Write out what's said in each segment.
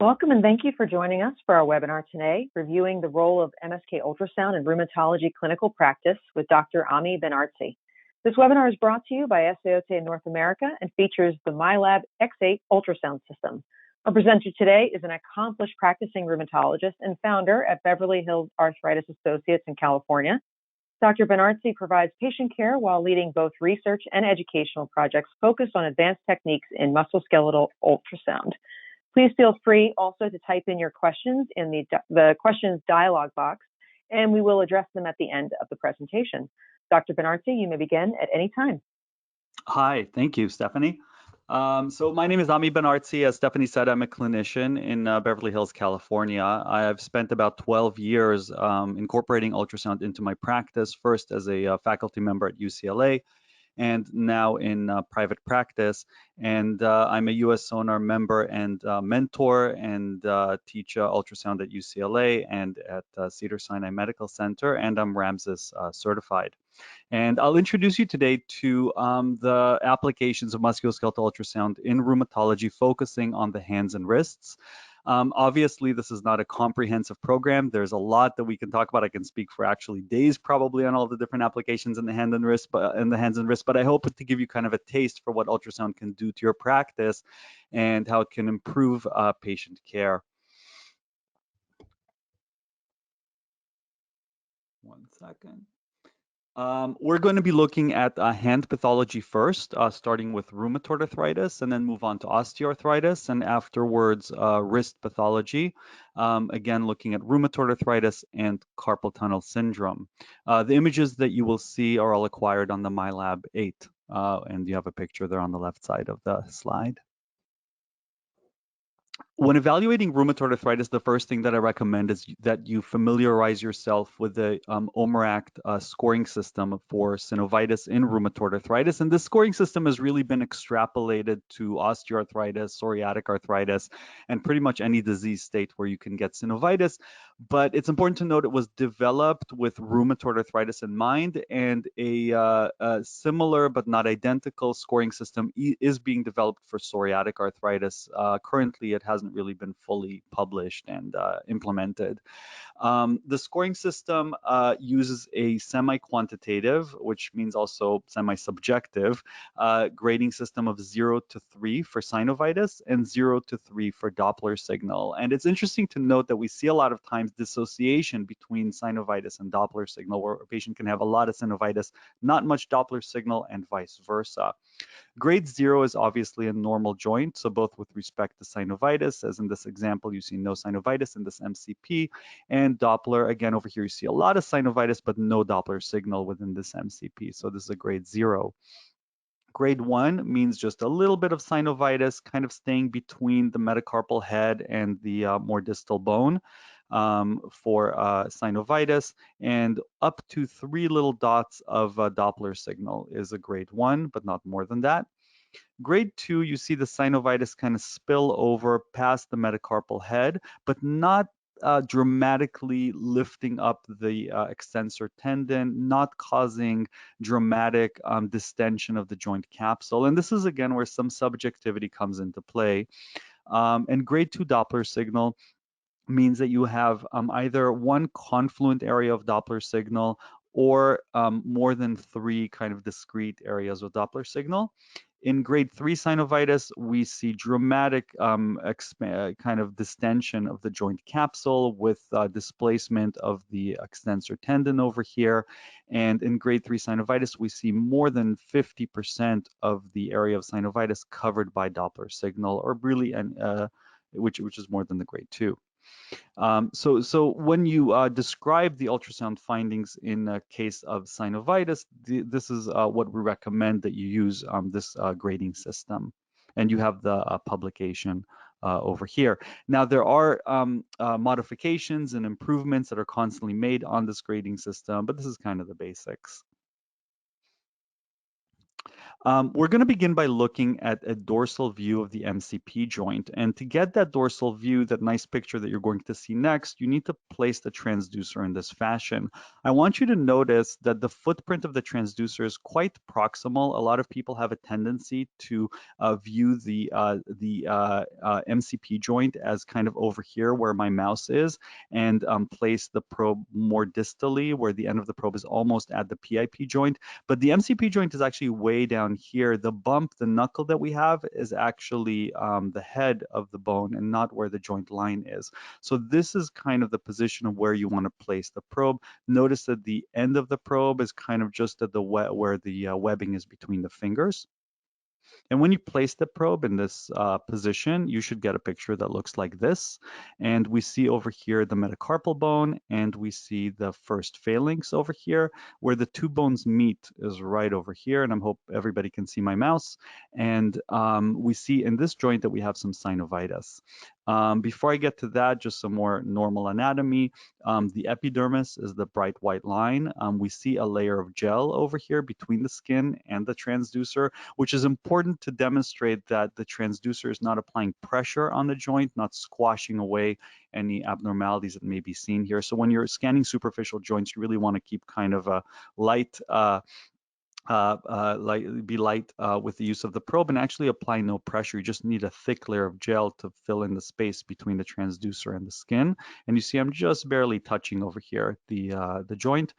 Welcome and thank you for joining us for our webinar today, reviewing the role of MSK Ultrasound in rheumatology clinical practice with Dr. Ami Ben-Artzi. This webinar is brought to you by Esaote in North America and features the MyLab X8 ultrasound system. Our presenter today is an accomplished practicing rheumatologist and founder at Beverly Hills Arthritis Associates in California. Dr. Ben-Artzi provides patient care while leading both research and educational projects focused on advanced techniques in musculoskeletal ultrasound. Please feel free also to type in your questions in the questions dialog box, and we will address them at the end of the presentation. Dr. Ben-Artzi, you may begin at any time. Hi, thank you, Stephanie. So my name is Ami Ben-Artzi. As Stephanie said, I'm a clinician in Beverly Hills, California. I've spent about 12 years incorporating ultrasound into my practice, first as a faculty member at UCLA, and now in private practice. And I'm a USSONAR member and mentor and teach ultrasound at UCLA and at Cedars-Sinai Medical Center, and I'm RhMSUS certified. And I'll introduce you today to the applications of musculoskeletal ultrasound in rheumatology, focusing on the hands and wrists. Obviously, this is not a comprehensive program. There's a lot that we can talk about. I can speak for actually days probably on all the different applications in the hands and wrists, but I hope to give you kind of a taste for what ultrasound can do to your practice and how it can improve patient care. One second. We're going to be looking at hand pathology first, starting with rheumatoid arthritis, and then move on to osteoarthritis, and afterwards wrist pathology, again looking at rheumatoid arthritis and carpal tunnel syndrome. The images that you will see are all acquired on the MyLab 8, and you have a picture there on the left side of the slide. When evaluating rheumatoid arthritis, the first thing that I recommend is that you familiarize yourself with the OMERACT scoring system for synovitis in rheumatoid arthritis. And this scoring system has really been extrapolated to osteoarthritis, psoriatic arthritis, and pretty much any disease state where you can get synovitis. But it's important to note it was developed with rheumatoid arthritis in mind, and a similar but not identical scoring system is being developed for psoriatic arthritis. Currently, it hasn't really been fully published and implemented. The scoring system uses a semi-quantitative, which means also semi-subjective, grading system of 0 to 3 for synovitis and 0 to 3 for Doppler signal. And it's interesting to note that we see a lot of times dissociation between synovitis and Doppler signal, where a patient can have a lot of synovitis, not much Doppler signal, and vice versa. Grade 0 is obviously a normal joint, so both with respect to synovitis, as in this example, you see no synovitis in this MCP, and Doppler, again, over here you see a lot of synovitis, but no Doppler signal within this MCP, so this is a grade 0. Grade 1 means just a little bit of synovitis, kind of staying between the metacarpal head and the more distal bone for synovitis, and up to 3 little dots of Doppler signal is a grade 1, but not more than that. Grade 2, you see the synovitis kind of spill over past the metacarpal head, but not dramatically lifting up the extensor tendon, not causing dramatic distension of the joint capsule. And this is, again, where some subjectivity comes into play. And grade 2 Doppler signal means that you have either one confluent area of Doppler signal or more than 3 kind of discrete areas of Doppler signal. In grade 3 synovitis, we see dramatic kind of distension of the joint capsule with displacement of the extensor tendon over here. And in grade 3 synovitis, we see more than 50% of the area of synovitis covered by Doppler signal, or really, which is more than the grade 2. So when you describe the ultrasound findings in a case of synovitis, this is what we recommend that you use this grading system. And you have the publication over here. Now, there are modifications and improvements that are constantly made on this grading system, but this is kind of the basics. We're going to begin by looking at a dorsal view of the MCP joint. And to get that dorsal view, that nice picture that you're going to see next, you need to place the transducer in this fashion. I want you to notice that the footprint of the transducer is quite proximal. A lot of people have a tendency to view the MCP joint as kind of over here where my mouse is, and place the probe more distally, where the end of the probe is almost at the PIP joint. But the MCP joint is actually way down here. The bump, the knuckle that we have, is actually the head of the bone and not where the joint line is. So this is kind of the position of where you want to place the probe. Notice that the end of the probe is kind of just at the where the webbing is between the fingers. And when you place the probe in this position, you should get a picture that looks like this. And we see over here the metacarpal bone, and we see the first phalanx over here. Where the two bones meet is right over here, and I hope everybody can see my mouse. And we see in this joint that we have some synovitis. Before I get to that, just some more normal anatomy. The epidermis is the bright white line. We see a layer of gel over here between the skin and the transducer, which is important to demonstrate that the transducer is not applying pressure on the joint, not squashing away any abnormalities that may be seen here. So when you're scanning superficial joints, you really want to keep kind of a light be light with the use of the probe and actually apply no pressure. You just need a thick layer of gel to fill in the space between the transducer and the skin. And you see I'm just barely touching over here the joint.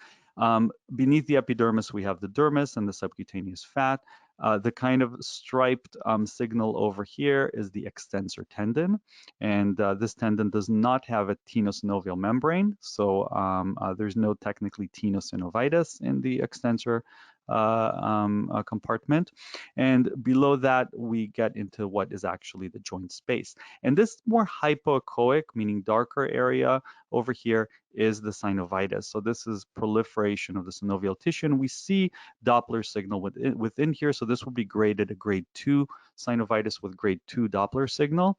Beneath the epidermis, we have the dermis and the subcutaneous fat. The kind of striped signal over here is the extensor tendon, and this tendon does not have a tenosynovial membrane, so there's no technically tenosynovitis in the extensor compartment. And below that, we get into what is actually the joint space. And this more hypoechoic, meaning darker area over here, is the synovitis. So this is proliferation of the synovial tissue, and we see Doppler signal within here. So this will be graded a grade 2 synovitis with grade 2 Doppler signal.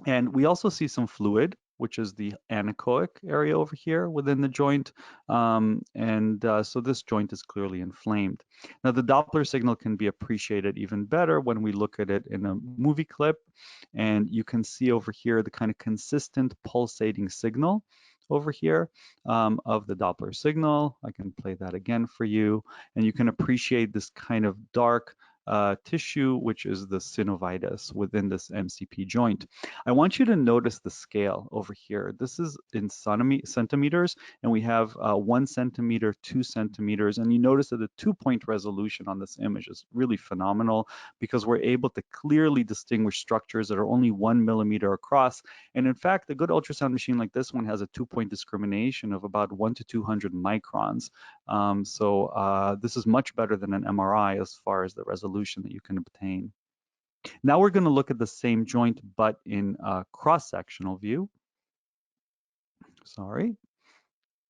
And we also see some fluid, which is the anechoic area over here within the joint. So this joint is clearly inflamed. Now, the Doppler signal can be appreciated even better when we look at it in a movie clip. And you can see over here the kind of consistent pulsating signal over here of the Doppler signal. I can play that again for you. And you can appreciate this kind of dark tissue, which is the synovitis within this MCP joint. I want you to notice the scale over here. This is in centimeters, and we have 1 centimeter, 2 centimeters, and you notice that the 2-point resolution on this image is really phenomenal because we're able to clearly distinguish structures that are only 1 millimeter across. And in fact, a good ultrasound machine like this one has a 2-point discrimination of about 1 to 200 microns. This is much better than an MRI as far as the resolution that you can obtain. Now we're going to look at the same joint, but in a cross-sectional view. Sorry.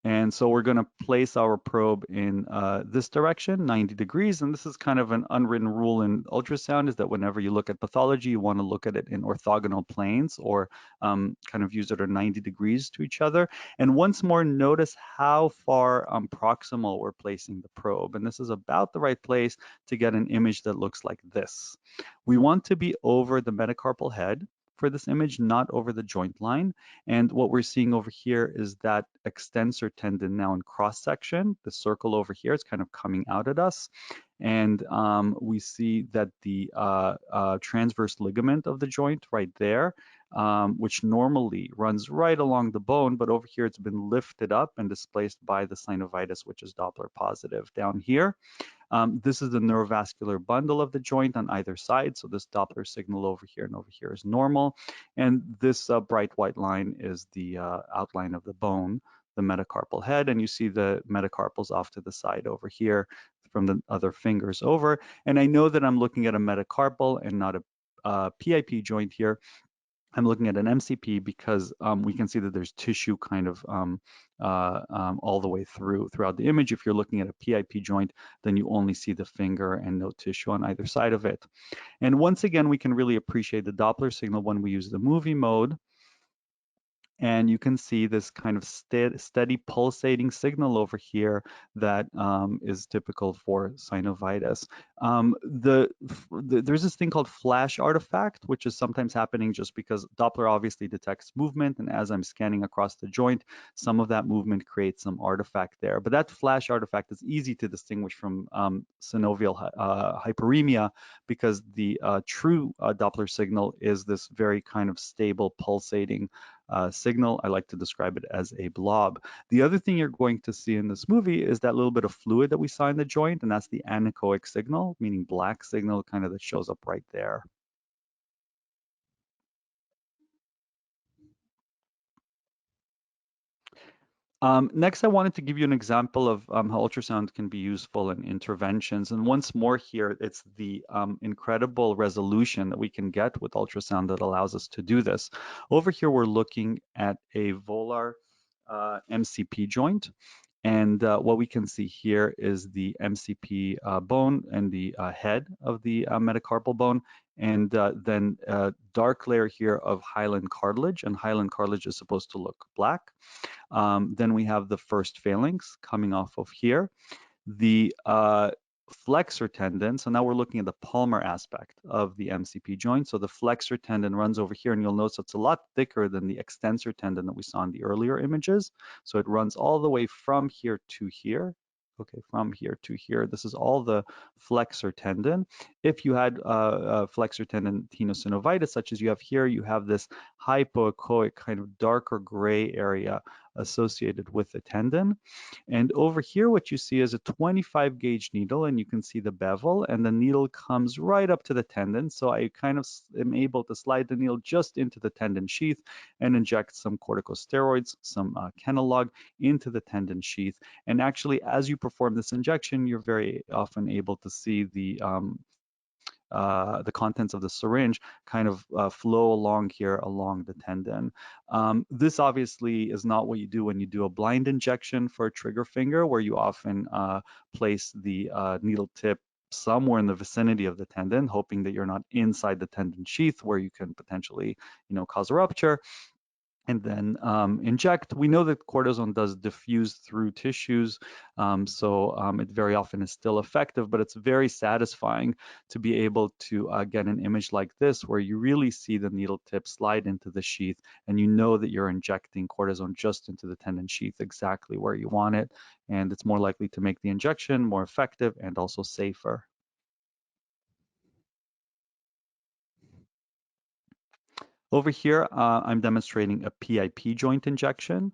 And so we're going to place our probe in this direction, 90 degrees. And this is kind of an unwritten rule in ultrasound, is that whenever you look at pathology, you want to look at it in orthogonal planes, or kind of views that are 90 degrees to each other. And once more, notice how far proximal we're placing the probe. And this is about the right place to get an image that looks like this. We want to be over the metacarpal head for this image, not over the joint line. And what we're seeing over here is that extensor tendon now in cross section. The circle over here is kind of coming out at us. And we see that the transverse ligament of the joint right there, which normally runs right along the bone, but over here it's been lifted up and displaced by the synovitis, which is Doppler positive down here. This is the neurovascular bundle of the joint on either side. So this Doppler signal over here and over here is normal. And this bright white line is the outline of the bone, the metacarpal head. And you see the metacarpals off to the side over here from the other fingers over. And I know that I'm looking at a metacarpal and not a PIP joint here. I'm looking at an MCP because we can see that there's tissue kind of all the way throughout the image. If you're looking at a PIP joint, then you only see the finger and no tissue on either side of it. And once again, we can really appreciate the Doppler signal when we use the movie mode. And you can see this kind of steady pulsating signal over here that is typical for synovitis. There's this thing called flash artifact, which is sometimes happening just because Doppler obviously detects movement, and as I'm scanning across the joint, some of that movement creates some artifact there. But that flash artifact is easy to distinguish from synovial hyperemia, because the true Doppler signal is this very kind of stable pulsating signal. I like to describe it as a blob. The other thing you're going to see in this movie is that little bit of fluid that we saw in the joint, and that's the anechoic signal, meaning black signal kind of that shows up right there. Next, I wanted to give you an example of how ultrasound can be useful in interventions. And once more here, it's the incredible resolution that we can get with ultrasound that allows us to do this. Over here, we're looking at a volar MCP joint. And what we can see here is the MCP bone and the head of the metacarpal bone, and then a dark layer here of hyaline cartilage, and hyaline cartilage is supposed to look black. Then we have the first phalanx coming off of here. The flexor tendon, so now we're looking at the palmar aspect of the MCP joint. So the flexor tendon runs over here, and you'll notice it's a lot thicker than the extensor tendon that we saw in the earlier images. So it runs all the way from here to here. Okay, from here to here. This is all the flexor tendon. If you had flexor tendon tenosynovitis, such as you have here, you have this hypoechoic kind of darker gray area associated with the tendon. And over here, what you see is a 25 gauge needle, and you can see the bevel, and the needle comes right up to the tendon. So I kind of am able to slide the needle just into the tendon sheath and inject some corticosteroids, some Kenalog into the tendon sheath. And actually, as you perform this injection, you're very often able to see the contents of the syringe kind of flow along here along the tendon. This obviously is not what you do when you do a blind injection for a trigger finger, where you often place the needle tip somewhere in the vicinity of the tendon, hoping that you're not inside the tendon sheath where you can potentially, cause a rupture, and then inject. We know that cortisone does diffuse through tissues, so it very often is still effective, but it's very satisfying to be able to get an image like this, where you really see the needle tip slide into the sheath, and you know that you're injecting cortisone just into the tendon sheath exactly where you want it, and it's more likely to make the injection more effective and also safer. Over here, I'm demonstrating a PIP joint injection.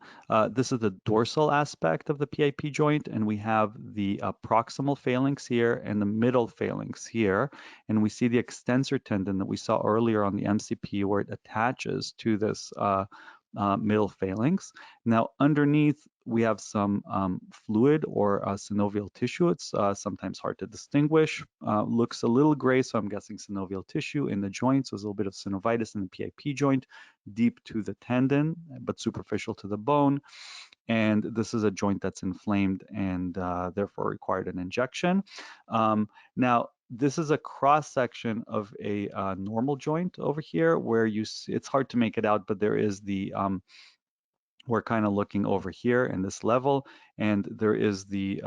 This is the dorsal aspect of the PIP joint, and we have the proximal phalanx here and the middle phalanx here. And we see the extensor tendon that we saw earlier on the MCP, where it attaches to this middle phalanx. Now, underneath, we have some fluid or synovial tissue. It's sometimes hard to distinguish. Looks a little gray, so I'm guessing synovial tissue in the joint. So there's a little bit of synovitis in the PIP joint, deep to the tendon, but superficial to the bone. And this is a joint that's inflamed and therefore required an injection. Now, this is a cross section of a normal joint over here, where you see, it's hard to make it out, but there is the we're kind of looking over here in this level, and there is the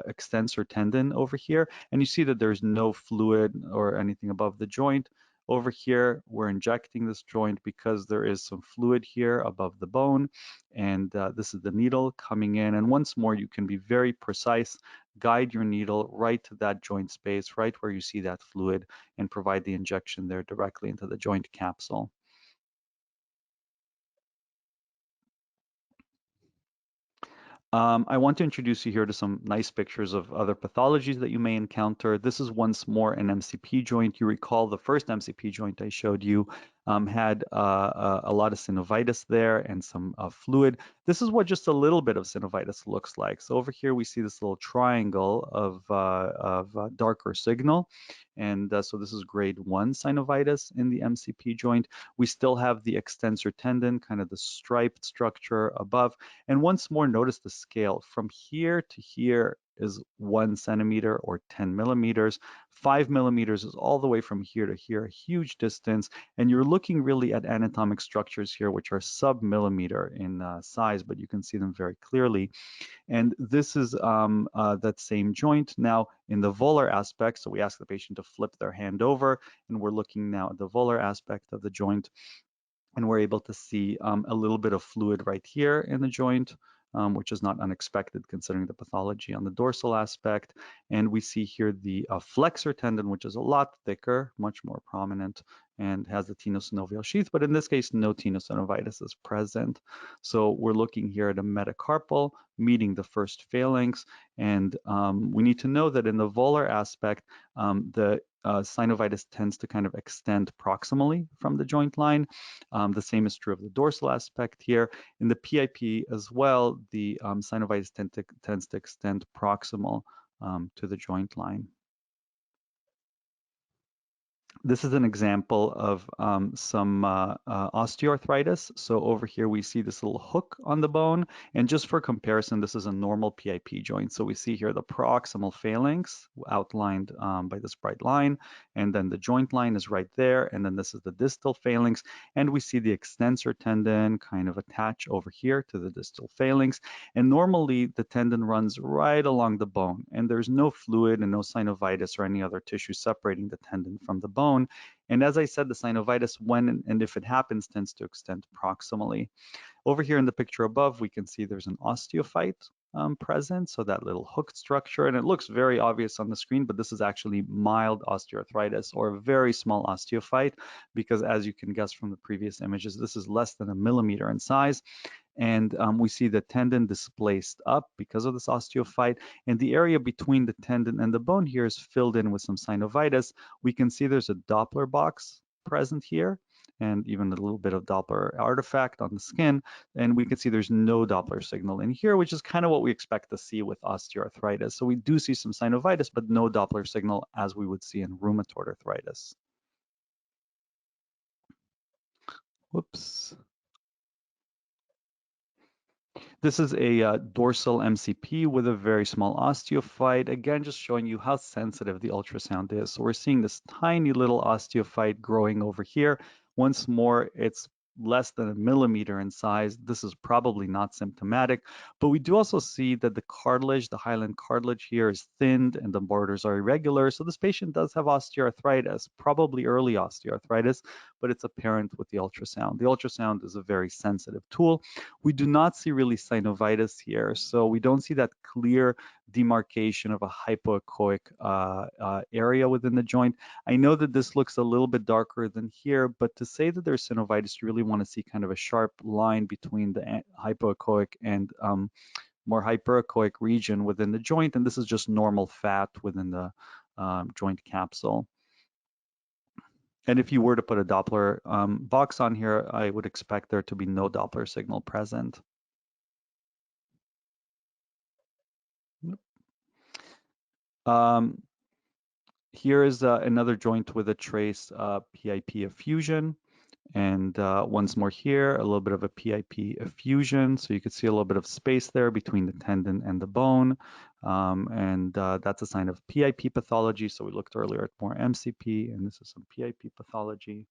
extensor tendon over here, and you see that there's no fluid or anything above the joint. Over here, we're injecting this joint because there is some fluid here above the bone, and this is the needle coming in. And once more, you can be very precise, guide your needle right to that joint space, right where you see that fluid, and provide the injection there directly into the joint capsule. I want to introduce you here to some nice pictures of other pathologies that you may encounter. This is once more an MCP joint. You recall the first MCP joint I showed you had a lot of synovitis there and some fluid. This is what just a little bit of synovitis looks like. So over here we see this little triangle of darker signal. And so this is grade 1 synovitis in the MCP joint. We still have the extensor tendon, kind of the striped structure above. And once more, notice the scale. From here to here, is 1 centimeter or 10 millimeters. 5 millimeters is all the way from here to here, a huge distance. And you're looking really at anatomic structures here, which are sub-millimeter in size, but you can see them very clearly. And this is that same joint now in the volar aspect. So we ask the patient to flip their hand over, and we're looking now at the volar aspect of the joint. And we're able to see a little bit of fluid right here in the joint, which is not unexpected considering the pathology on the dorsal aspect. And we see here the flexor tendon, which is a lot thicker, much more prominent, and has the tenosynovial sheath, but in this case, no tenosynovitis is present. So we're looking here at a metacarpal meeting the first phalanx, and we need to know that in the volar aspect, the synovitis tends to kind of extend proximally from the joint line. The same is true of the dorsal aspect here. In the PIP as well, the synovitis tends to extend proximal to the joint line. This is an example of some osteoarthritis. So over here, we see this little hook on the bone. And just for comparison, this is a normal PIP joint. So we see here the proximal phalanx outlined by this bright line. And then the joint line is right there. And then this is the distal phalanx. And we see the extensor tendon kind of attach over here to the distal phalanx. And normally, the tendon runs right along the bone. And there's no fluid and no synovitis or any other tissue separating the tendon from the bone. And as I said, the synovitis, when and if it happens, tends to extend proximally. Over here in the picture above, we can see there's an osteophyte present, so that little hooked structure, and it looks very obvious on the screen, but this is actually mild osteoarthritis or a very small osteophyte, because as you can guess from the previous images, this is less than 1 millimeter in size. And we see the tendon displaced up because of this osteophyte, and the area between the tendon and the bone here is filled in with some synovitis. We can see there's a Doppler box present here, and even a little bit of Doppler artifact on the skin. And we can see there's no Doppler signal in here, which is kind of what we expect to see with osteoarthritis. So we do see some synovitis, but no Doppler signal as we would see in rheumatoid arthritis. Whoops. This is a dorsal MCP with a very small osteophyte. Again, just showing you how sensitive the ultrasound is. So we're seeing this tiny little osteophyte growing over here. Once more, it's less than 1 millimeter in size. This is probably not symptomatic, but we do also see that the cartilage, the hyaline cartilage here is thinned and the borders are irregular. So this patient does have osteoarthritis, probably early osteoarthritis, but it's apparent with the ultrasound. The ultrasound is a very sensitive tool. We do not see really synovitis here, so we don't see that clear demarcation of a hypoechoic area within the joint. I know that this looks a little bit darker than here, but to say that there's synovitis, you really want to see kind of a sharp line between the hypoechoic and more hyperechoic region within the joint, and this is just normal fat within the joint capsule. And if you were to put a Doppler box on here, I would expect there to be no Doppler signal present. Here is another joint with a trace PIP effusion. And once more here, a little bit of a PIP effusion. So you could see a little bit of space there between the tendon and the bone. And that's a sign of PIP pathology. So we looked earlier at more MCP, and this is some PIP pathology.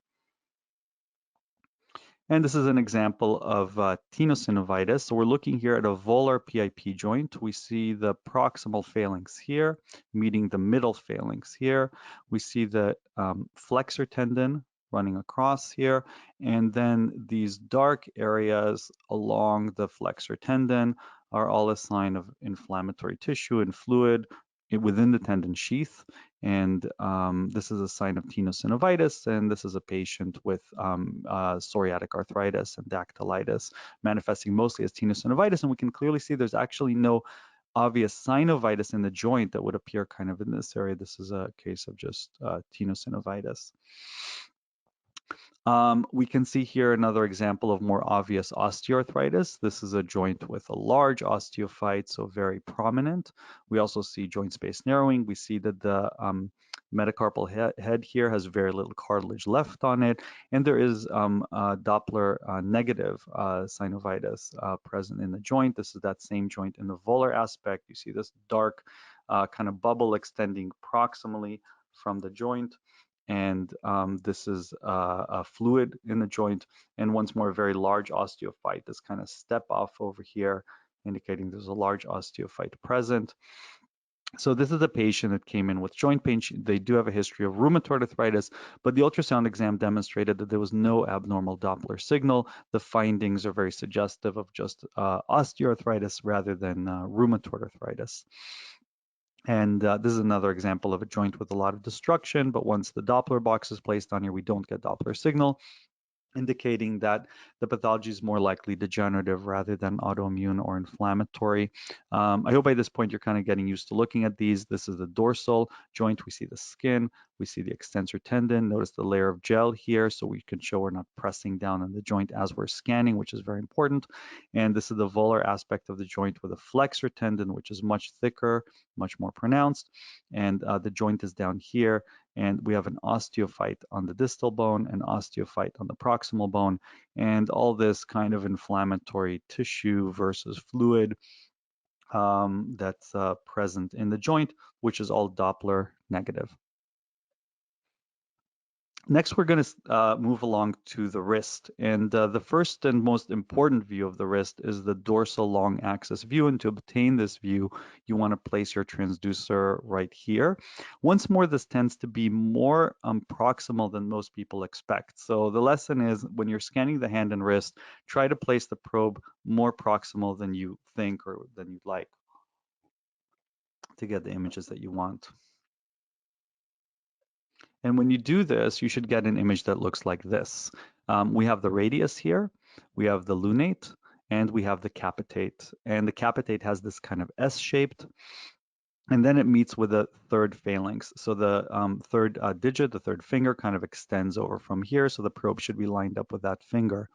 And this is an example of tenosynovitis. So we're looking here at a volar PIP joint. We see the proximal phalanx here, meeting the middle phalanx here. We see the flexor tendon running across here, and then these dark areas along the flexor tendon are all a sign of inflammatory tissue and fluid within the tendon sheath. And this is a sign of tenosynovitis, and this is a patient with psoriatic arthritis and dactylitis manifesting mostly as tenosynovitis, and we can clearly see there's actually no obvious synovitis in the joint that would appear kind of in this area. This is a case of just tenosynovitis. We can see here another example of more obvious osteoarthritis. This is a joint with a large osteophyte, so very prominent. We also see joint space narrowing. We see that the Metacarpal head here has very little cartilage left on it, and there is Doppler negative synovitis present in the joint. This is that same joint in the volar aspect. You see this dark kind of bubble extending proximally from the joint, and this is a fluid in the joint, and once more a very large osteophyte. This kind of step off over here, indicating there's a large osteophyte present. So this is a patient that came in with joint pain. They do have a history of rheumatoid arthritis, but the ultrasound exam demonstrated that there was no abnormal Doppler signal. The findings are very suggestive of just osteoarthritis rather than rheumatoid arthritis. And this is another example of a joint with a lot of destruction, but once the Doppler box is placed on here, we don't get Doppler signal, indicating that the pathology is more likely degenerative rather than autoimmune or inflammatory. I hope by this point you're kind of getting used to looking at these. This is the dorsal joint. We see the skin, we see the extensor tendon. Notice the layer of gel here, so we can show we're not pressing down on the joint as we're scanning, which is very important. And this is the volar aspect of the joint with a flexor tendon, which is much thicker, much more pronounced. And the joint is down here, and we have an osteophyte on the distal bone, an osteophyte on the proximal bone, and all this kind of inflammatory tissue versus fluid that's present in the joint, which is all Doppler negative. Next, we're going to move along to the wrist. And the first and most important view of the wrist is the dorsal long axis view. And to obtain this view, you want to place your transducer right here. Once more, this tends to be more proximal than most people expect. So the lesson is, when you're scanning the hand and wrist, try to place the probe more proximal than you think or than you'd like to get the images that you want. And when you do this, you should get an image that looks like this. We have the radius here, we have the lunate, and we have the capitate. And the capitate has this kind of S-shaped, and then it meets with the third phalanx. So the third digit, the third finger, kind of extends over from here. So the probe should be lined up with that finger.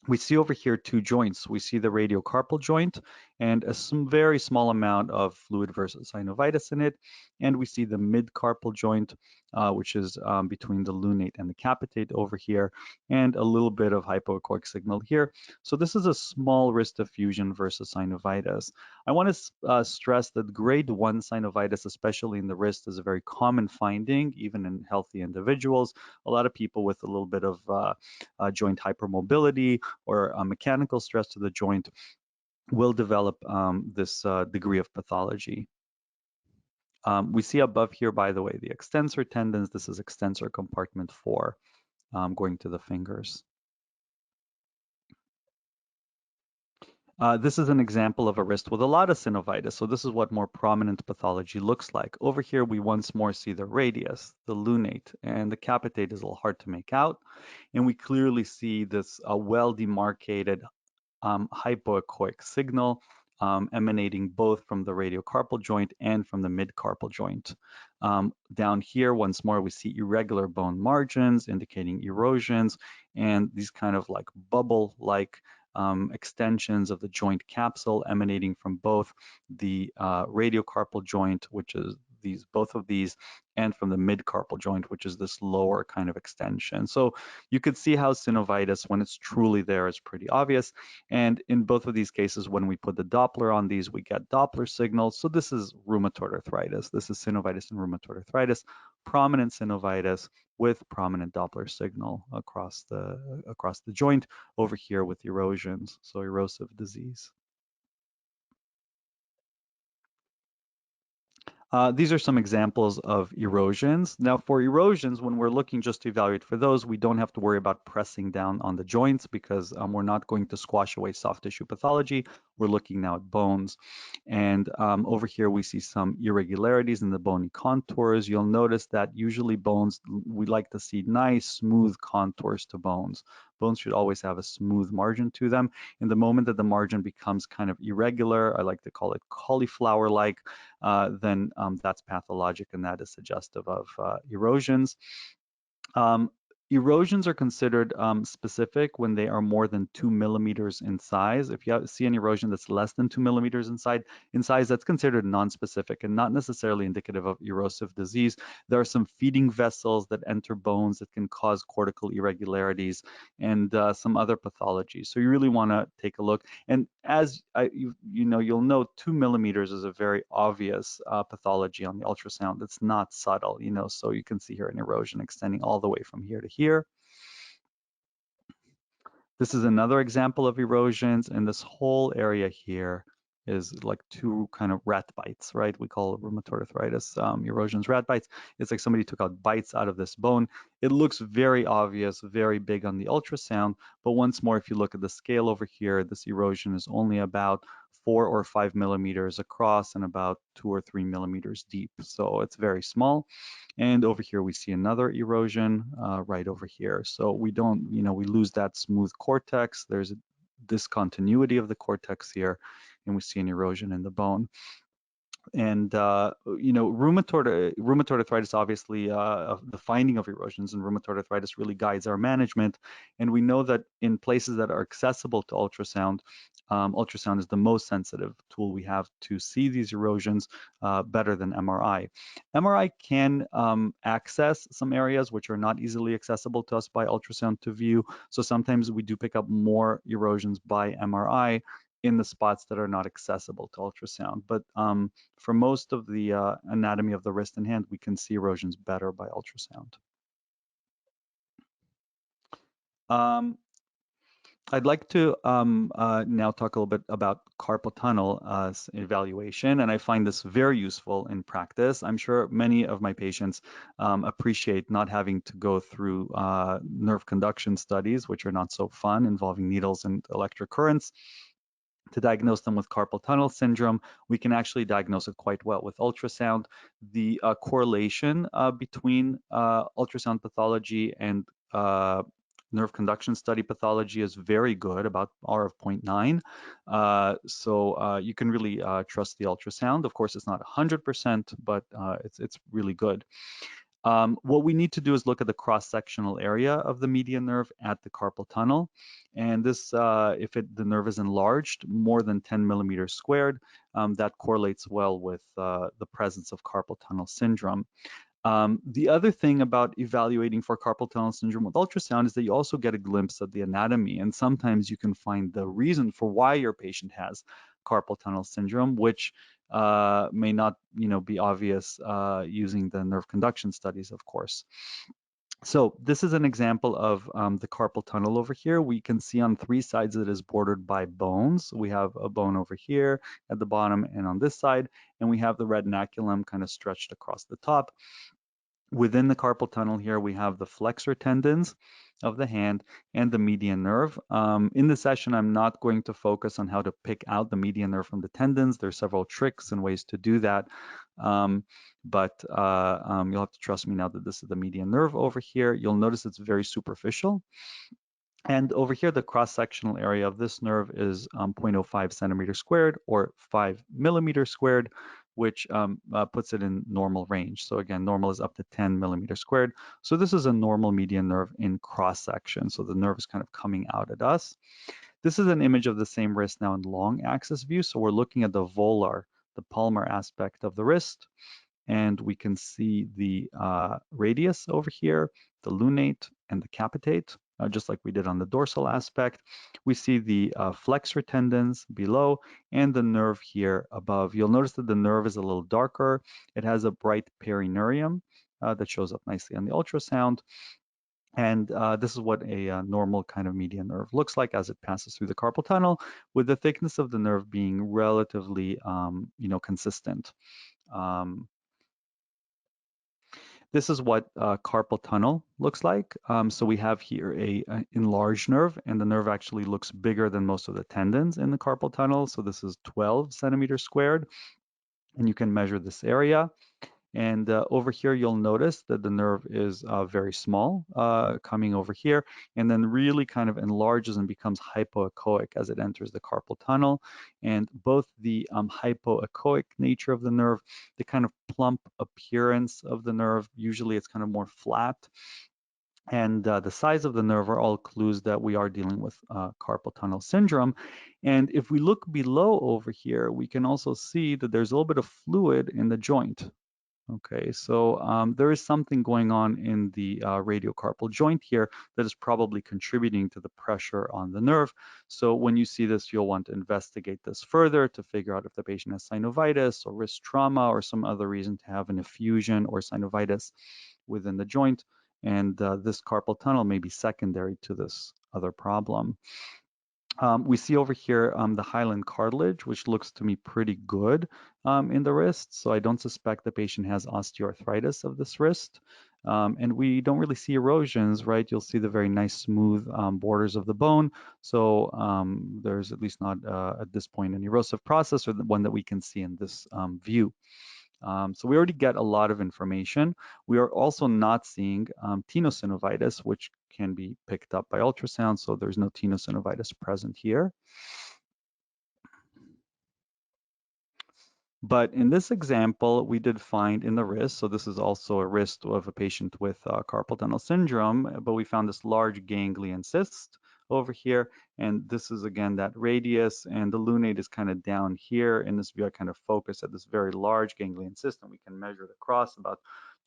We see over here two joints. We see the radiocarpal joint and a very small amount of fluid versus synovitis in it. And we see the midcarpal joint, which is between the lunate and the capitate over here, and a little bit of hypoechoic signal here. So this is a small wrist effusion versus synovitis. I want to stress that grade 1 synovitis, especially in the wrist, is a very common finding, even in healthy individuals. A lot of people with a little bit of joint hypermobility or mechanical stress to the joint will develop this degree of pathology. We see above here, by the way, the extensor tendons. This is extensor compartment 4 going to the fingers. This is an example of a wrist with a lot of synovitis. So this is what more prominent pathology looks like. Over here, we once more see the radius, the lunate, and the capitate is a little hard to make out. And we clearly see this well-demarcated hypoechoic signal emanating both from the radiocarpal joint and from the midcarpal joint. Down here, once more, we see irregular bone margins indicating erosions, and these kind of like bubble-like extensions of the joint capsule emanating from both the radiocarpal joint, which is both of these, and from the midcarpal joint, which is this lower kind of extension. So you could see how synovitis, when it's truly there, is pretty obvious. And in both of these cases, when we put the Doppler on these, we get Doppler signals. So this is rheumatoid arthritis. This is synovitis and rheumatoid arthritis, prominent synovitis with prominent Doppler signal across the joint, over here with erosions, so erosive disease. These are some examples of erosions. Now, for erosions, when we're looking just to evaluate for those, we don't have to worry about pressing down on the joints because we're not going to squash away soft tissue pathology. We're looking now at bones. And over here, we see some irregularities in the bony contours. You'll notice that usually bones, we like to see nice, smooth contours to bones. Bones should always have a smooth margin to them. In the moment that the margin becomes kind of irregular, I like to call it cauliflower-like, then that's pathologic, and that is suggestive of erosions. Erosions are considered specific when they are more than 2 millimeters in size. If you see an erosion that's less than 2 millimeters in size, that's considered non-specific and not necessarily indicative of erosive disease. There are some feeding vessels that enter bones that can cause cortical irregularities and some other pathologies. So you really want to take a look. And as you'll note, 2 millimeters is a very obvious pathology on the ultrasound. It's not subtle, so you can see here an erosion extending all the way from here to here. This is another example of erosions, and this whole area here is like two kind of rat bites, right? We call rheumatoid arthritis erosions rat bites. It's like somebody took out bites out of this bone. It looks very obvious, very big on the ultrasound, but once more, if you look at the scale over here, this erosion is only about 4 or 5 millimeters across and about 2 or 3 millimeters deep. So it's very small. And over here, we see another erosion right over here. So we don't, we lose that smooth cortex. There's a discontinuity of the cortex here, and we see an erosion in the bone. And rheumatoid arthritis, obviously, the finding of erosions in rheumatoid arthritis really guides our management. And we know that in places that are accessible to ultrasound, ultrasound is the most sensitive tool we have to see these erosions better than MRI. MRI can access some areas which are not easily accessible to us by ultrasound to view. So sometimes we do pick up more erosions by MRI in the spots that are not accessible to ultrasound. But for most of the anatomy of the wrist and hand, we can see erosions better by ultrasound. I'd like to now talk a little bit about carpal tunnel evaluation, and I find this very useful in practice. I'm sure many of my patients appreciate not having to go through nerve conduction studies, which are not so fun, involving needles and electric currents. To diagnose them with carpal tunnel syndrome, we can actually diagnose it quite well with ultrasound. The correlation between ultrasound pathology and nerve conduction study pathology is very good, about R of 0.9. So you can really trust the ultrasound. Of course, it's not 100%, but it's really good. What we need to do is look at the cross-sectional area of the median nerve at the carpal tunnel. And this, if the nerve is enlarged more than 10 millimeters squared, that correlates well with the presence of carpal tunnel syndrome. The other thing about evaluating for carpal tunnel syndrome with ultrasound is that you also get a glimpse of the anatomy, and sometimes you can find the reason for why your patient has carpal tunnel syndrome, which may not, be obvious using the nerve conduction studies, of course. So this is an example of the carpal tunnel over here. We can see on 3 sides that it is bordered by bones. We have a bone over here at the bottom and on this side, and we have the retinaculum kind of stretched across the top. Within the carpal tunnel here, we have the flexor tendons of the hand and the median nerve. In this session, I'm not going to focus on how to pick out the median nerve from the tendons. There's several tricks and ways to do that. But you'll have to trust me now that this is the median nerve over here. You'll notice it's very superficial. And over here, the cross-sectional area of this nerve is 0.05 centimeters squared or 5 millimeters squared, which puts it in normal range. So again, normal is up to 10 millimeters squared. So this is a normal median nerve in cross-section. So the nerve is kind of coming out at us. This is an image of the same wrist now in long axis view. So we're looking at the volar, the palmar aspect of the wrist. And we can see the radius over here, the lunate and the capitate, just like we did on the dorsal aspect. We see the flexor tendons below and the nerve here above. You'll notice that the nerve is a little darker. It has a bright perineurium that shows up nicely on the ultrasound. And this is what a normal kind of median nerve looks like as it passes through the carpal tunnel, with the thickness of the nerve being relatively, consistent. This is what carpal tunnel looks like. So we have here a enlarged nerve, and the nerve actually looks bigger than most of the tendons in the carpal tunnel. So this is 12 centimeters squared, and you can measure this area. And over here, you'll notice that the nerve is very small coming over here, and then really kind of enlarges and becomes hypoechoic as it enters the carpal tunnel. And both the hypoechoic nature of the nerve, the kind of plump appearance of the nerve, usually it's kind of more flat, and the size of the nerve are all clues that we are dealing with carpal tunnel syndrome. And if we look below over here, we can also see that there's a little bit of fluid in the joint. Okay, so there is something going on in the radiocarpal joint here that is probably contributing to the pressure on the nerve. So when you see this, you'll want to investigate this further to figure out if the patient has synovitis or wrist trauma or some other reason to have an effusion or synovitis within the joint. And this carpal tunnel may be secondary to this other problem. We see over here the hyaline cartilage, which looks to me pretty good in the wrist. So I don't suspect the patient has osteoarthritis of this wrist. And we don't really see erosions, right? You'll see the very nice smooth borders of the bone. So there's at least not at this point an erosive process, or the one that we can see in this view. So we already get a lot of information. We are also not seeing tenosynovitis, which can be picked up by ultrasound. So there's no tenosynovitis present here. But in this example, we did find in the wrist, so this is also a wrist of a patient with carpal tunnel syndrome, but we found this large ganglion cyst over here. And this is, again, that radius, and the lunate is kind of down here. In this view, I kind of focus at this very large ganglion cyst, and we can measure it across about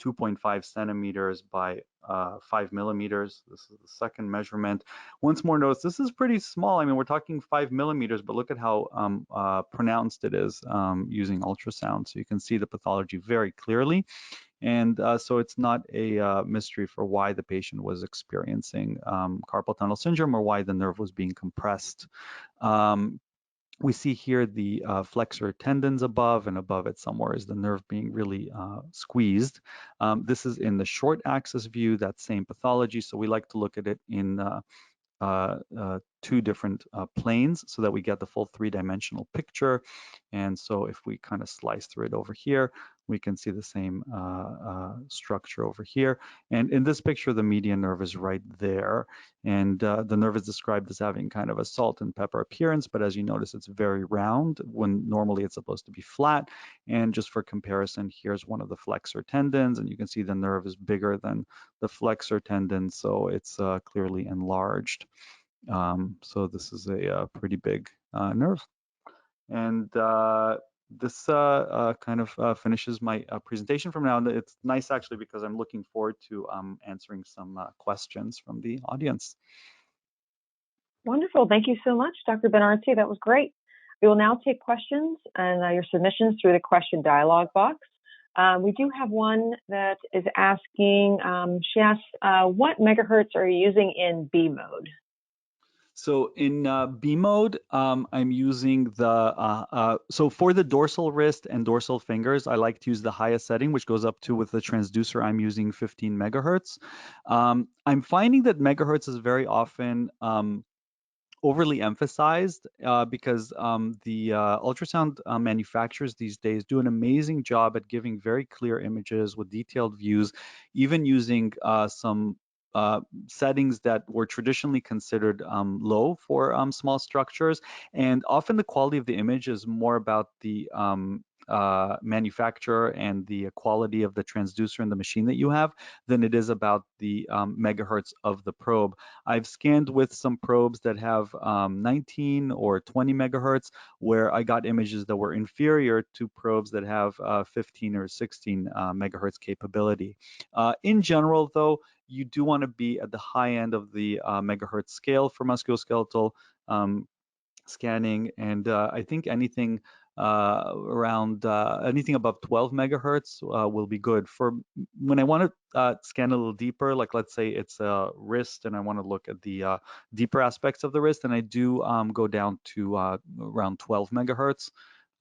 2.5 centimeters by 5 millimeters. This is the second measurement. Once more, notice this is pretty small. I mean, we're talking 5 millimeters, but look at how pronounced it is using ultrasound. So you can see the pathology very clearly. And so it's not a mystery for why the patient was experiencing carpal tunnel syndrome or why the nerve was being compressed. We see here the flexor tendons above, and above it somewhere is the nerve being really squeezed. This is in the short axis view, that same pathology. So we like to look at it in two different planes so that we get the full three-dimensional picture. And so if we kind of slice through it over here, we can see the same structure over here. And in this picture, the median nerve is right there. And the nerve is described as having kind of a salt and pepper appearance, but as you notice, it's very round when normally it's supposed to be flat. And just for comparison, here's one of the flexor tendons, and you can see the nerve is bigger than the flexor tendon, so it's clearly enlarged. So this is a pretty big nerve. And this kind of finishes my presentation from now. It's nice actually because I'm looking forward to answering some questions from the audience. Wonderful. Thank you so much, Dr. Ben-Artzi. That was great. We will now take questions and your submissions through the question dialog box. We do have one that is asking, she asks, what megahertz are you using in B mode? So in B mode, I'm using the, so for the dorsal wrist and dorsal fingers, I like to use the highest setting, which goes up to, with the transducer, I'm using 15 megahertz. I'm finding that megahertz is very often overly emphasized because the ultrasound manufacturers these days do an amazing job at giving very clear images with detailed views, even using some settings that were traditionally considered low for small structures. And often the quality of the image is more about the manufacturer and the quality of the transducer and the machine that you have than it is about the megahertz of the probe. I've scanned with some probes that have 19 or 20 megahertz, where I got images that were inferior to probes that have 15 or 16 megahertz capability. In general, though, you do want to be at the high end of the megahertz scale for musculoskeletal scanning, and I think anything around anything above 12 megahertz will be good. For when I want to scan a little deeper, like let's say it's a wrist and I want to look at the deeper aspects of the wrist, and I do go down to around 12 megahertz.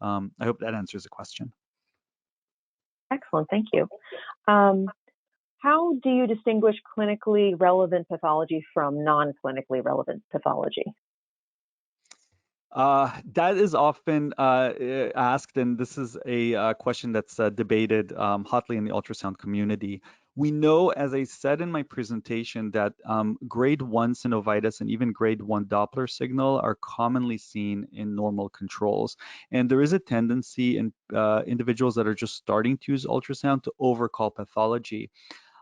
I hope that answers the question. Excellent, thank you. How do you distinguish clinically relevant pathology from non-clinically relevant pathology? That is often asked, and this is a question that's debated hotly in the ultrasound community. We know, as I said in my presentation, that grade 1 synovitis and even grade 1 Doppler signal are commonly seen in normal controls. And there is a tendency in individuals that are just starting to use ultrasound to overcall pathology.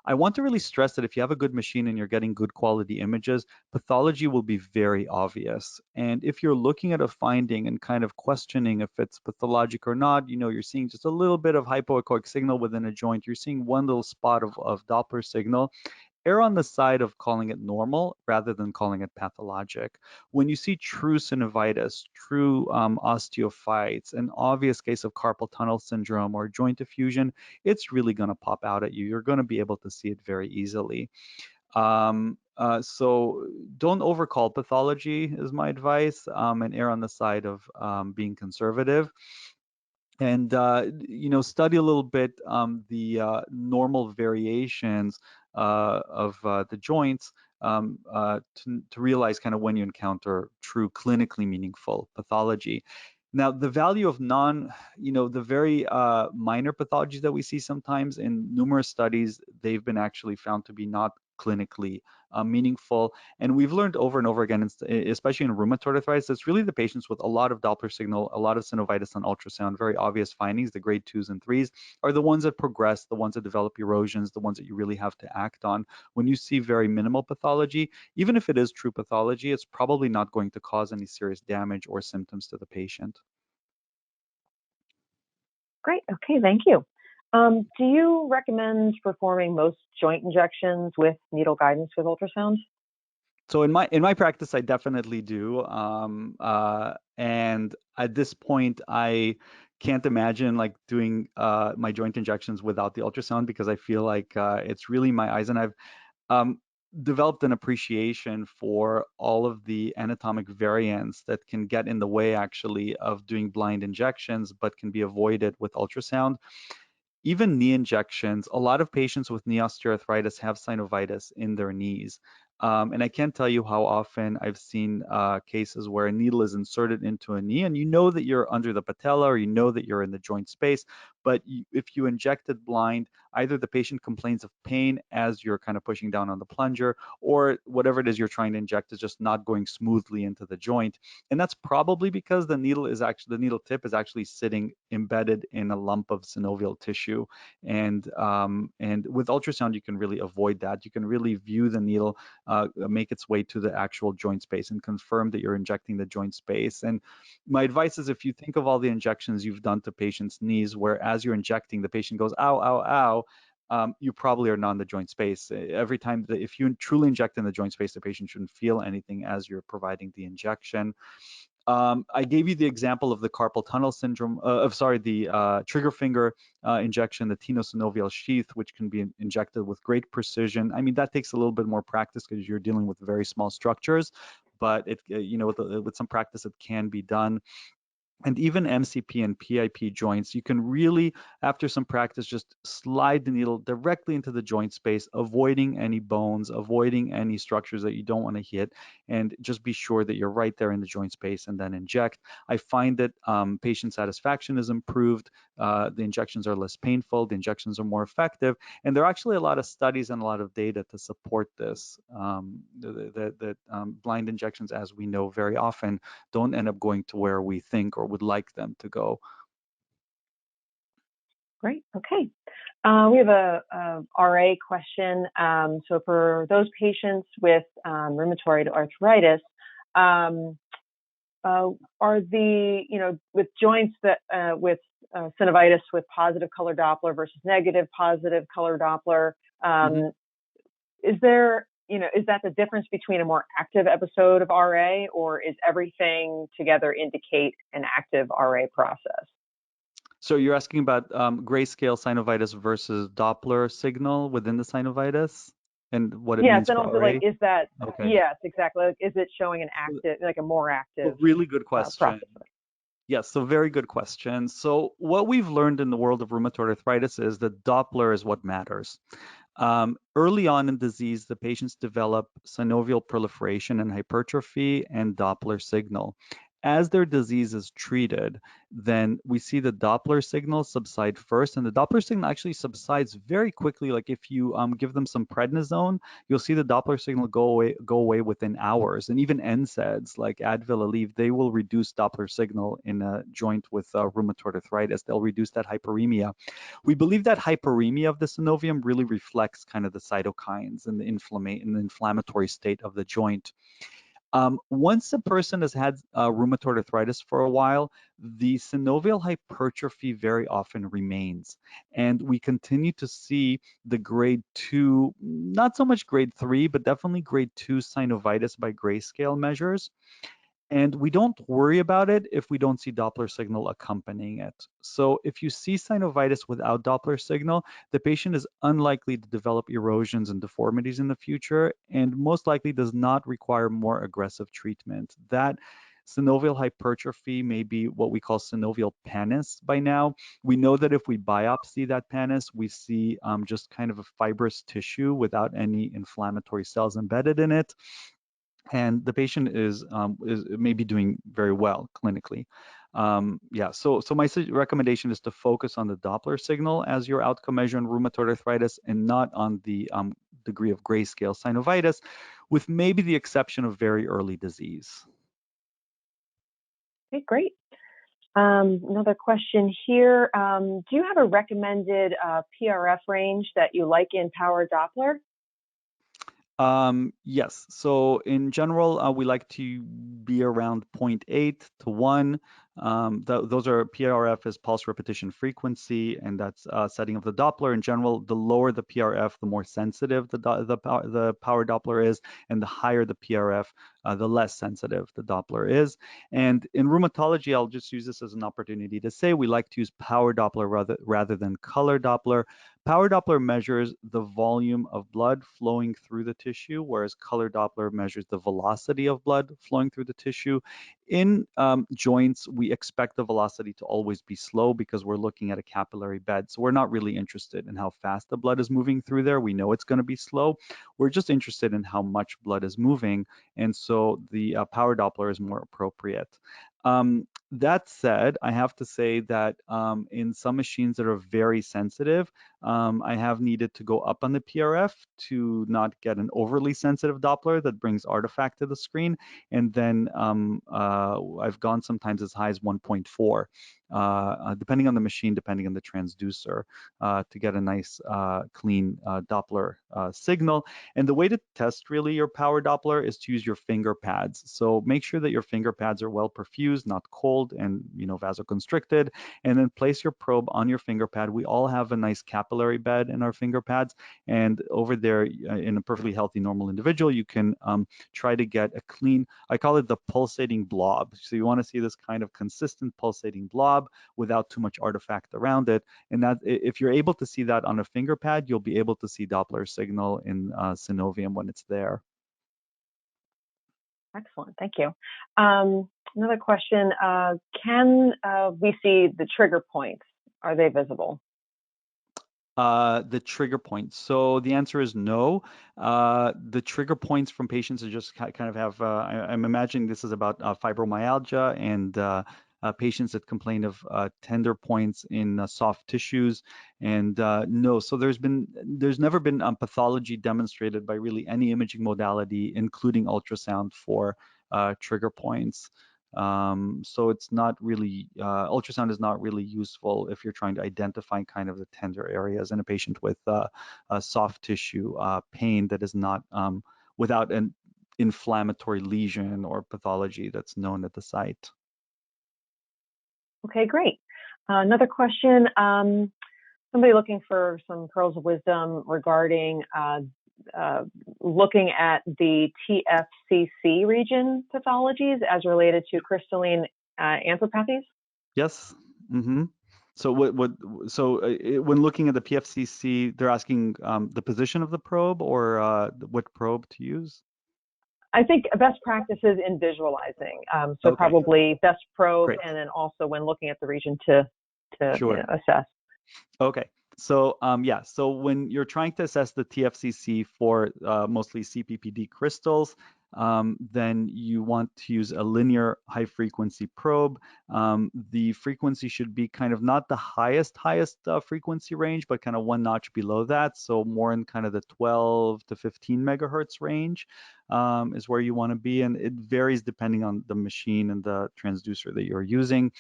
I want to really stress that if you have a good machine and you're getting good quality images, pathology will be very obvious. And if you're looking at a finding and kind of questioning if it's pathologic or not, you're seeing just a little bit of hypoechoic signal within a joint, you're seeing one little spot of Doppler signal, err on the side of calling it normal rather than calling it pathologic. When you see true synovitis, true osteophytes, an obvious case of carpal tunnel syndrome or joint effusion, it's really going to pop out at you. You're going to be able to see it very easily. So don't overcall pathology is my advice, and err on the side of being conservative. And study a little bit the normal variations of the joints to realize kind of when you encounter true clinically meaningful pathology. Now, the value of the very minor pathologies that we see sometimes in numerous studies, they've been actually found to be not clinically meaningful. And we've learned over and over again, especially in rheumatoid arthritis, it's really the patients with a lot of Doppler signal, a lot of synovitis on ultrasound, very obvious findings, the grade 2s and 3s, are the ones that progress, the ones that develop erosions, the ones that you really have to act on. When you see very minimal pathology, even if it is true pathology, it's probably not going to cause any serious damage or symptoms to the patient. Great. Okay, thank you. Do you recommend performing most joint injections with needle guidance with ultrasound? So in my practice, I definitely do. And at this point, I can't imagine like doing my joint injections without the ultrasound, because I feel like it's really my eyes, and I've developed an appreciation for all of the anatomic variants that can get in the way actually of doing blind injections, but can be avoided with ultrasound. Even knee injections, a lot of patients with knee osteoarthritis have synovitis in their knees. And I can't tell you how often I've seen cases where a needle is inserted into a knee and you know that you're under the patella or you know that you're in the joint space, but if you inject it blind, either the patient complains of pain as you're kind of pushing down on the plunger, or whatever it is you're trying to inject is just not going smoothly into the joint. And that's probably because the needle tip is actually sitting embedded in a lump of synovial tissue. And with ultrasound, you can really avoid that. You can really view the needle make its way to the actual joint space and confirm that you're injecting the joint space. And my advice is, if you think of all the injections you've done to patients' knees, where as you're injecting, the patient goes, ow, ow, ow, you probably are not in the joint space. Every time if you truly inject in the joint space, the patient shouldn't feel anything as you're providing the injection. I gave you the example of the carpal tunnel syndrome, the trigger finger injection, the tenosynovial sheath, which can be injected with great precision. I mean, that takes a little bit more practice because you're dealing with very small structures, but with some practice, it can be done. And even MCP and PIP joints, you can really, after some practice, just slide the needle directly into the joint space, avoiding any bones, avoiding any structures that you don't want to hit, and just be sure that you're right there in the joint space and then inject. I find that patient satisfaction is improved. The injections are less painful, the injections are more effective, and there are actually a lot of studies and a lot of data to support this. Blind injections, as we know, very often don't end up going to where we think or would like them to go. Great. Okay. We have a RA question. So for those patients with rheumatoid arthritis, are with joints that with synovitis with positive color Doppler versus negative positive color Doppler, is there, is that the difference between a more active episode of RA, or is everything together indicate an active RA process? So you're asking about grayscale synovitis versus Doppler signal within the synovitis and what it means and for also RA? is that, Okay. yes, exactly. Is it showing an active, like a more active really good question. process? Yes, so very good question. So what we've learned in the world of rheumatoid arthritis is that Doppler is what matters. Early on in disease, the patients develop synovial proliferation and hypertrophy and Doppler signal. as their disease is treated, then we see the Doppler signal subside first, and the Doppler signal actually subsides very quickly. Like if you give them some prednisone, you'll see the Doppler signal go away within hours. And even NSAIDs like Advil, Aleve, they will reduce Doppler signal in a joint with rheumatoid arthritis. They'll reduce that hyperemia. We believe that hyperemia of the synovium really reflects kind of the cytokines and the inflammatory state of the joint. Once a person has had rheumatoid arthritis for a while, the synovial hypertrophy very often remains. And we continue to see the grade 2, not so much grade 3, but definitely grade 2 synovitis by grayscale measures. And we don't worry about it if we don't see Doppler signal accompanying it. So if you see synovitis without Doppler signal, the patient is unlikely to develop erosions and deformities in the future, and most likely does not require more aggressive treatment. That synovial hypertrophy may be what we call synovial pannus by now. We know that if we biopsy that pannus, we see just kind of a fibrous tissue without any inflammatory cells embedded in it, and the patient is maybe doing very well clinically. Yeah, so my recommendation is to focus on the Doppler signal as your outcome measure in rheumatoid arthritis, and not on the degree of grayscale synovitis, with maybe the exception of very early disease. Okay, great. Another question here. Do you have a recommended PRF range that you like in power Doppler? Yes. So in general, we like to be around 0.8 to 1. Those are PRF is pulse repetition frequency, and that's setting of the Doppler. In general, the lower the PRF, the more sensitive the power Doppler is, and the higher the PRF, the less sensitive the Doppler is. And in rheumatology, I'll just use this as an opportunity to say we like to use power Doppler rather than color Doppler. Power Doppler measures the volume of blood flowing through the tissue, whereas color Doppler measures the velocity of blood flowing through the tissue. In joints, we expect the velocity to always be slow because we're looking at a capillary bed. So we're not really interested in how fast the blood is moving through there. We know it's going to be slow. We're just interested in how much blood is moving. And so the power Doppler is more appropriate. That said, I have to say that in some machines that are very sensitive, I have needed to go up on the PRF to not get an overly sensitive Doppler that brings artifact to the screen. And then I've gone sometimes as high as 1.4, depending on the machine, depending on the transducer, to get a nice clean Doppler signal. And the way to test really your power Doppler is to use your finger pads. So make sure that your finger pads are well perfused, not cold, and vasoconstricted, and then place your probe on your finger pad. We all have a nice capillary bed in our finger pads, and over there in a perfectly healthy normal individual, you can try to get a clean, I call it the pulsating blob. So you want to see this kind of consistent pulsating blob without too much artifact around it. And that, if you're able to see that on a finger pad, you'll be able to see Doppler signal in synovium when it's there. Excellent, thank you. Another question, can we see the trigger points? Are they visible? The trigger points. So the answer is no. The trigger points from patients are just kind of have, I'm imagining this is about fibromyalgia and patients that complain of tender points in soft tissues. And no, so there's never been pathology demonstrated by really any imaging modality, including ultrasound, for trigger points. So it's not really, ultrasound is not really useful if you're trying to identify kind of the tender areas in a patient with a soft tissue pain that is not without an inflammatory lesion or pathology that's known at the site. Okay, great. Another question, somebody looking for some pearls of wisdom regarding looking at the TFCC region pathologies as related to crystalline anthropathies? Yes. Mm-hmm. So when looking at the PFCC, they're asking the position of the probe or what probe to use? I think best practices in visualizing. So Okay. probably best probe, Great. and then also when looking at the region to Sure. assess. Okay. So yeah, so when you're trying to assess the TFCC for mostly CPPD crystals, then you want to use a linear high frequency probe. The frequency should be kind of not the highest frequency range, but kind of one notch below that. So more in kind of the 12 to 15 megahertz range is where you want to be. And it varies depending on the machine and the transducer that you're using.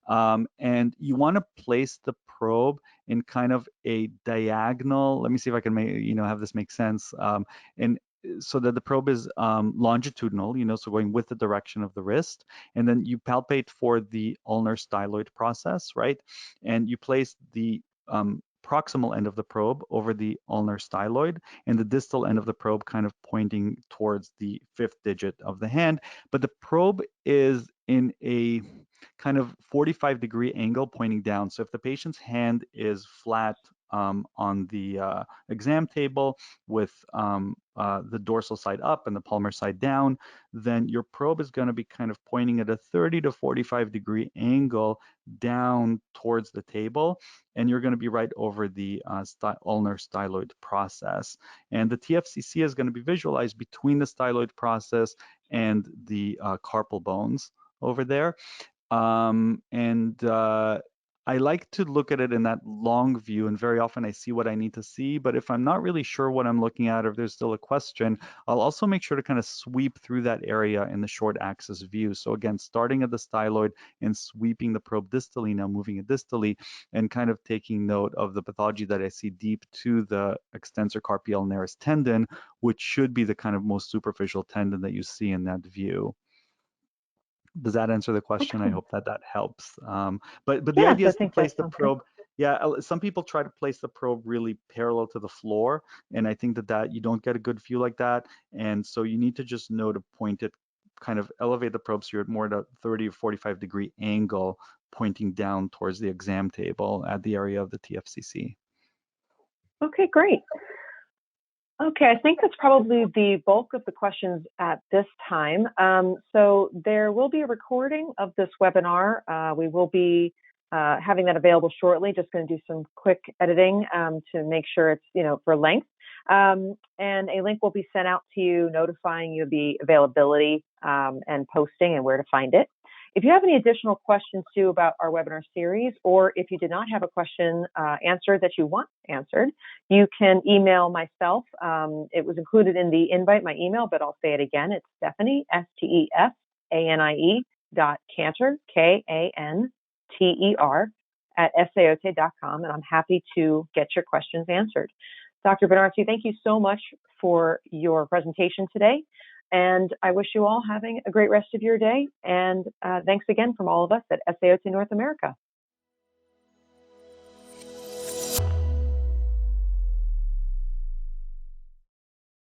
And you want to place the probe in kind of a diagonal. Let me see if I can have this make sense. And so that the probe is longitudinal, so going with the direction of the wrist. And then you palpate for the ulnar styloid process, right? And you place the proximal end of the probe over the ulnar styloid and the distal end of the probe kind of pointing towards the fifth digit of the hand. But the probe is in a kind of 45-degree angle pointing down. So if the patient's hand is flat on the exam table with the dorsal side up and the palmar side down, then your probe is going to be kind of pointing at a 30 to 45-degree angle down towards the table, and you're going to be right over the ulnar styloid process. And the TFCC is going to be visualized between the styloid process and the carpal bones over there. I like to look at it in that long view, and very often I see what I need to see. But if I'm not really sure what I'm looking at, or if there's still a question, I'll also make sure to kind of sweep through that area in the short axis view. So again, starting at the styloid and sweeping the probe distally, now moving it distally, and kind of taking note of the pathology that I see deep to the extensor carpi ulnaris tendon, which should be the kind of most superficial tendon that you see in that view. Does that answer the question? I hope that helps. But the Yes, idea I is to think place that's the probe. Yeah, some people try to place the probe really parallel to the floor, and I think that you don't get a good view like that. And so you need to just know to point it, kind of elevate the probe so you're at more at a 30 or 45-degree angle pointing down towards the exam table at the area of the TFCC. Okay, great. Okay, I think that's probably the bulk of the questions at this time. So there will be a recording of this webinar. We will be having that available shortly. Just going to do some quick editing to make sure it's, for length. And a link will be sent out to you notifying you of the availability and posting and where to find it. If you have any additional questions too about our webinar series, or if you did not have a question answered that you want answered, you can email myself. It was included in the invite, my email, but I'll say it again. It's Stephanie, STEFANIE.Canter, KANTER, at Esaote.com, and I'm happy to get your questions answered. Dr. Ben-Artzi, thank you so much for your presentation today. And I wish you all having a great rest of your day. And thanks again from all of us at Esaote North America.